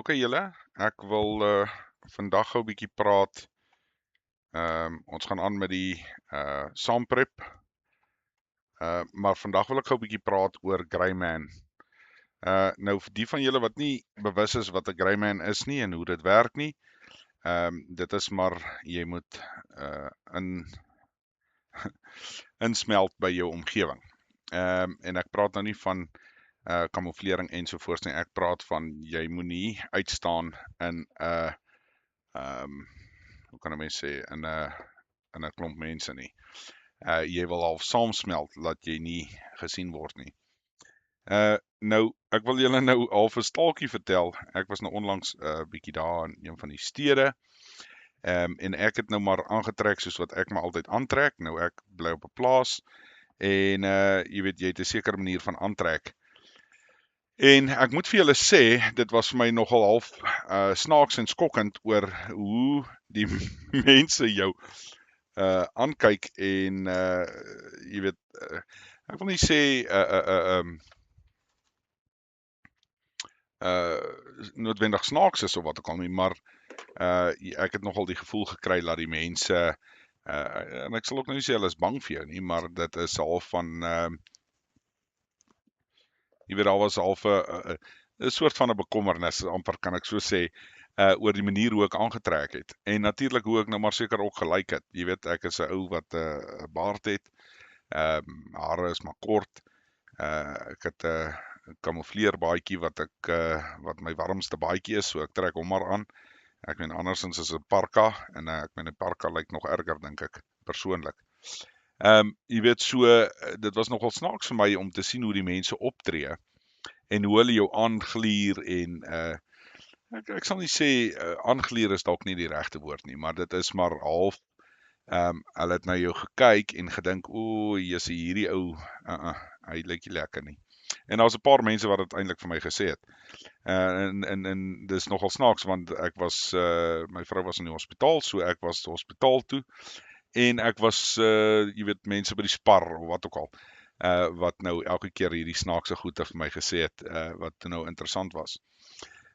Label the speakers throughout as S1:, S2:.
S1: Ok julle, ek wil vandag gou 'n bietjie praat. Ons gaan aan met die saamprep. Maar vandag wil ek gou 'n bietjie praat oor Greyman. Nou vir die van julle wat nie bewus is wat 'n Greyman is nie en hoe dit werk nie, dit is maar jy moet insmelt by jou omgewing. En ek praat nou nie van kamouflering ensovoorts nie. Ek praat van jy moenie uitstaan in 'n hoe kan 'n mens sê in 'n klomp mense nie. Jy wil half saamsmelt dat jy nie gesien word nie. Nou ek wil julle nou half 'n staaltjie vertel. Ek was nou onlangs bietjie daar in een van die stede. En ek het nou maar aangetrek soos wat ek maar altyd aantrek. Nou ek bly op 'n plaas en jy weet jy het 'n sekere manier van aantrek. En ek moet vir julle sê, dit was vir my nogal half snaaks en skokkend oor hoe die mense jou aankyk en jy weet ek wil nie sê noodwendig snaaks is of wat ook al nie, maar ek het nogal die gevoel gekry dat die mense en ek sal ook nou nie sê hulle is bang vir jou nie, maar dit is half van jy weet daar was half 'n soort van 'n bekommernis, amper kan ek so sê, oor die manier hoe ek aangetrek het. En natuurlik hoe ek nou maar seker ook gelyk het. Jy weet ek is 'n ou wat 'n baard het. Hare is maar kort. Ek het 'n kamoufleer baadjie wat my warmste baadjie is, so ek trek hom maar aan. Ek meen andersins is 'n parka en ek meen 'n parka lyk nog erger dink ek persoonlik. Jy weet so dit was nogal snaaks vir my om te sien hoe die mense optree en hoe hulle jou aangluur en ek sal nie sê aangluur is dalk nie die regte woord nie, maar dit is maar half hulle het na jou gekyk en gedink, o, jissie, hierdie ou, hy lyk nie lekker nie. En daar's 'n paar mense wat dit eintlik vir my gesê het. En dis nogal snaaks want ek was my vrou was in die hospitaal, so ek was hospitaal toe en ek was jy weet mense by die spar of wat ook al wat nou elke keer hierdie snaakse goeie vir my gesê het wat nou interessant was.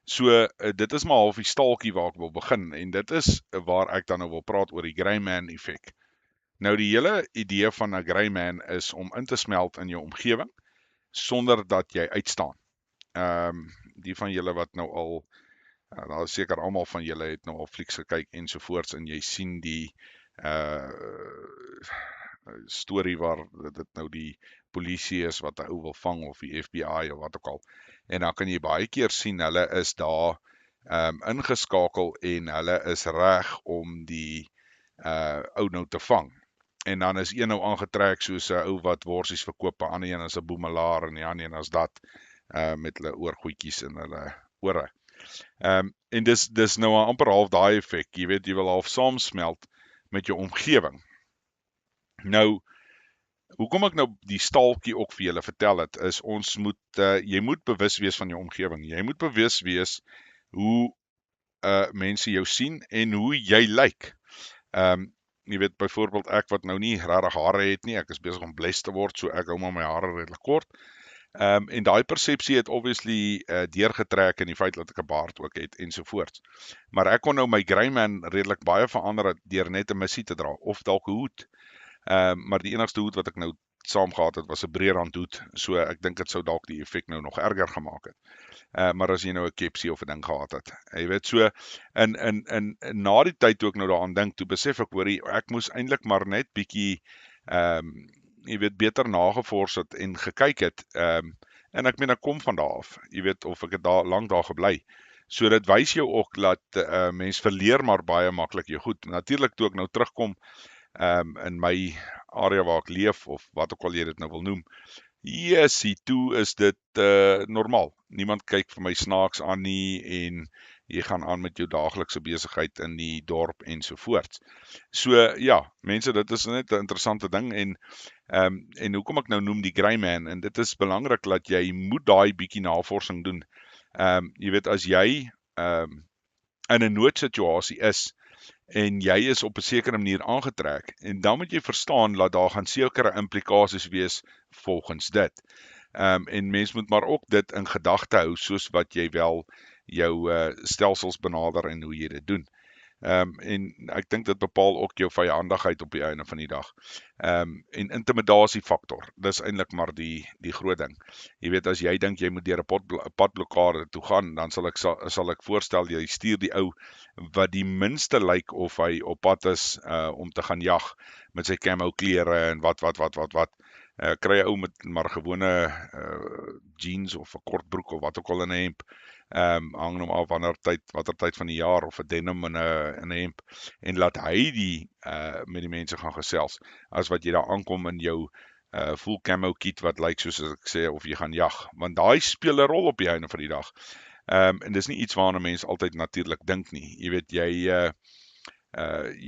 S1: So dit is maar half die staaltjie waar ek wil begin en dit is waar ek dan nou wil praat oor die Greyman effek. Nou die hele idee van 'n Greyman is om in te smelt in jou omgewing sonder dat jy uitstaan. Die van julle wat nou al daar is seker almal van julle het nou al flieks gekyk ensovoorts en jy sien die storie waar dit nou die polisie is wat 'n ou wil vang of die FBI of wat ook al. En dan kan jy baie keer sien hulle is daar ingeskakel en hulle is reg om die ou nou te vang. En dan is een nou aangetrek soos 'n ou wat worsies verkoop, 'n ander een is 'n boemelaar en die ander een is dat met hulle oorgoedjies in hulle ore. En dis nou amper half daai effek. Jy weet jy wil half saamsmelt met jou omgewing. Nou hoekom ek nou die staaltjie ook vir julle vertel het, is ons moet jy moet bewus wees van jou omgewing. Jy moet bewus wees hoe mense jou sien en hoe jy lyk. Jy weet byvoorbeeld ek wat nou nie regtig hare het nie, ek is besig om bles te word, so ek hou maar my hare redelik kort. En daai persepsie het obviously deurgetrek in die feit dat ek 'n baard ook het ensovoorts. Maar ek kon nou my Greyman redelik baie verander deur net 'n missie te dra of dalk 'n hoed. Maar die enigste hoed wat ek nou saam gehad het was 'n breërand hoed, so ek dink dit sou dalk die effek nou nog erger gemaak het. Maar as jy nou 'n kepsie of 'n ding gehad het. Jy weet so in na die tyd toe ek nou daaraan dink, toe besef ek hoorie ek moes eintlik maar net bietjie jy weet beter nagevors het en gekyk het en ek meen ek kom van daar af. Jy weet of ek het daar lank daar gebly. So dit wys jou ook dat mens verleer maar baie maklik jou goed. Natuurlik toe ek nou terugkom in my area waar ek leef of wat ook al jy dit nou wil noem. Yesie, toe is dit normaal. Niemand kyk vir my snaaks aan nie en jy gaan aan met jou daaglikse besigheid in die dorp ensovoorts. So ja, mense, dit is net 'n interessante ding en hoekom ek nou noem die Greyman en dit is belangrik dat jy moet daai bietjie navorsing doen. Jy weet as jy in 'n noodsituasie is en jy is op 'n sekere manier aangetrek en dan moet jy verstaan dat daar gaan sekere implikasies wees volgens dit. En mens moet maar ook dit in gedagte hou soos wat jy wel jou stelsels benader en hoe jy dit doen. En ek dink dit bepaal ook jou vyandigheid op die einde van die dag. En intimidasie faktor, dis eintlik maar die groot ding. Jy weet, as jy dink jy moet deur 'n padblokkade toe gaan, dan sal ek voorstel jy stuur die ou wat die minste lyk of hy op pad is om te gaan jag met sy camo klere en wat. Kry 'n ou met maar gewone jeans of 'n kort broek of wat ook al in 'n hemp. Hang nou af watter tyd van die jaar, of 'n denim in 'n hemp, en laat hy met die mense gaan gesels, as wat jy daar aankom in jou full camo kit wat lyk soos ek sê, of jy gaan jag, want daai speel 'n rol op die einde van die dag. En dis nie iets waarna mense altyd natuurlik dink nie. Jy weet, jy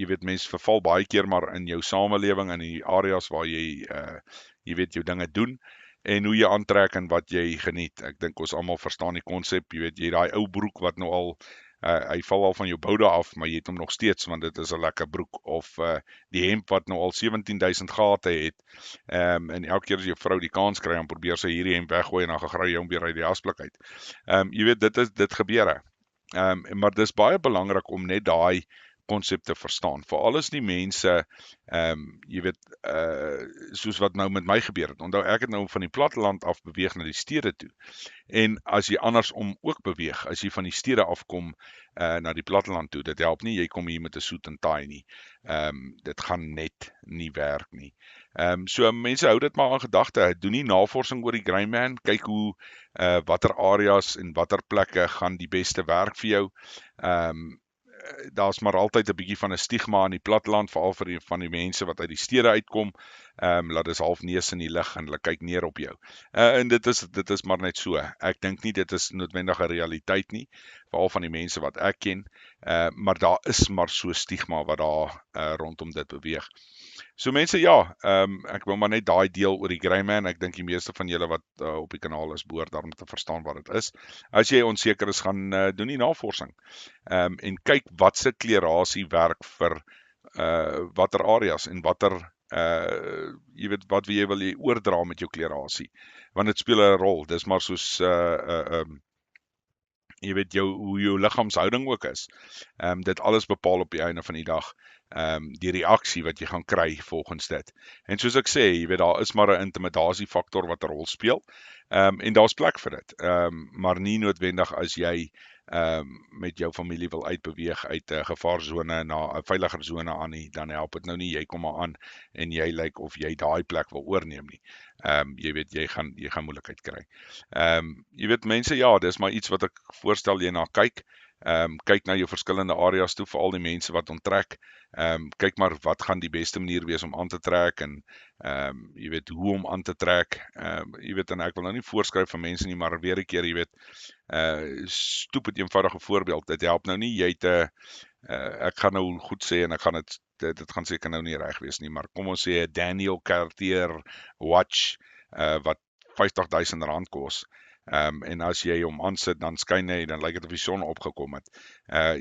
S1: weet, mense verval baie keer maar in jou samelewing, in die areas waar jy weet, jou dinge doen, en hoe jy aantrek en wat jy geniet. Ek dink ons almal verstaan die konsep. Jy weet, jy daai ou broek wat nou al hy val al van jou boude af, maar jy het hom nog steeds, want dit is 'n lekker broek, of die hemp wat nou al 17.000 gate het, en elke keer as jou vrou die kans kry, dan probeer sy hierdie hemp weggooi en dan gegraai jy hom weer uit die asblik uit. Jy weet, dit gebeur. Maar dis baie belangrik om net daai konsep te verstaan, veral as die mense, jy weet, soos wat nou met my gebeur het. Onthou, ek het nou van die platteland af beweeg na die stede toe, en as jy andersom ook beweeg, as jy van die stede afkom na die platteland toe, dit help nie, jy kom hier met 'n suit en tie nie, dit gaan net nie werk nie. So mense hou dit maar aan gedagte, doen nie navorsing oor die grey man, kyk hoe, watter areas en watter plekke gaan die beste werk vir jou. Daar's maar altyd 'n bietjie van 'n stigma in die platteland, veral vir van die mense wat uit die stede uitkom, laat dis half neus in die lug en hulle kyk neer op jou. En dit is maar net so. Ek dink nie dit is noodwendig 'n realiteit nie, veral van die mense wat ek ken, maar daar is maar so stigma wat daar rondom dit beweeg. So mense, ja, ek wil maar net daai deel oor die grey man. Ek dink die meeste van julle wat op die kanaal is, behoort daarom te verstaan wat dit is. As jy onseker is, gaan doen die navorsing. En kyk wat se klerasie werk vir watter areas en watter jy weet, wat jy wil oordra met jou klerasie. Want dit speel 'n rol. Dis maar soos jy weet, hoe jou liggaamshouding ook is. Dit alles bepaal op die einde van die dag die reaksie wat jy gaan kry volgens dit. En soos ek sê, jy weet, daar is maar 'n intimidasie faktor wat 'n rol speel, en daar's plek vir dit, maar nie noodwendig as jy met jou familie wil uitbeweeg uit 'n gevaarsone na 'n veiliger sone aan nie, dan help dit nou nie, jy kom maar aan en jy lyk of jy daai plek wil oorneem nie. Jy weet, jy gaan moeilikheid kry. Jy weet mense, ja, dis maar iets wat ek voorstel jy na kyk. Kyk na jou verskillende areas toe, veral die mense wat onttrek. Kyk maar wat gaan die beste manier wees om aan te trek, en jy weet, hoe om aan te trek. Jy weet, en ek wil nou nie voorskryf van mense nie, maar weer 'n keer, jy weet, stoep 'n eenvoudige voorbeeld. Dit help nou nie, jy het ek gaan nou goed sê, en ek gaan dit gaan seker nou nie reg wees nie, maar kom ons sê 'n Daniel Cartier watch wat R50.000 kos. En as jy hom aansit, dan skyn hy, dan lyk dit of die son opgekom het.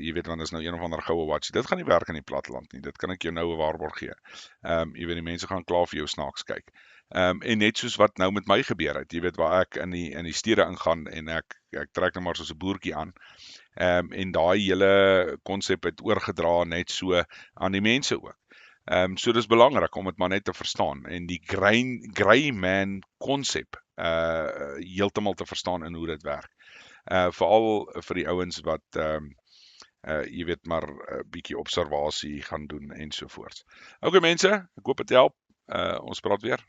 S1: Jy weet, want is nou een of ander goue watch. Dit gaan nie werk in die platteland nie. Dit kan ek jou nou 'n waarborg gee. Jy weet, die mense gaan klaar vir jou snaaks kyk. En net soos wat nou met my gebeur het, jy weet, waar ek in die stede ingaan en ek trek nou maar soos 'n boertjie aan. En daai hele konsep het oorgedra net so aan die mense ook. So dis belangrik om dit maar net te verstaan, en die grey man konsep heeltemal te verstaan in hoe dit werk. Veral vir die ouens wat jy weet, maar 'n bietjie observasie gaan doen en so voort. Okay mense, ek hoop dit help. Ons praat weer.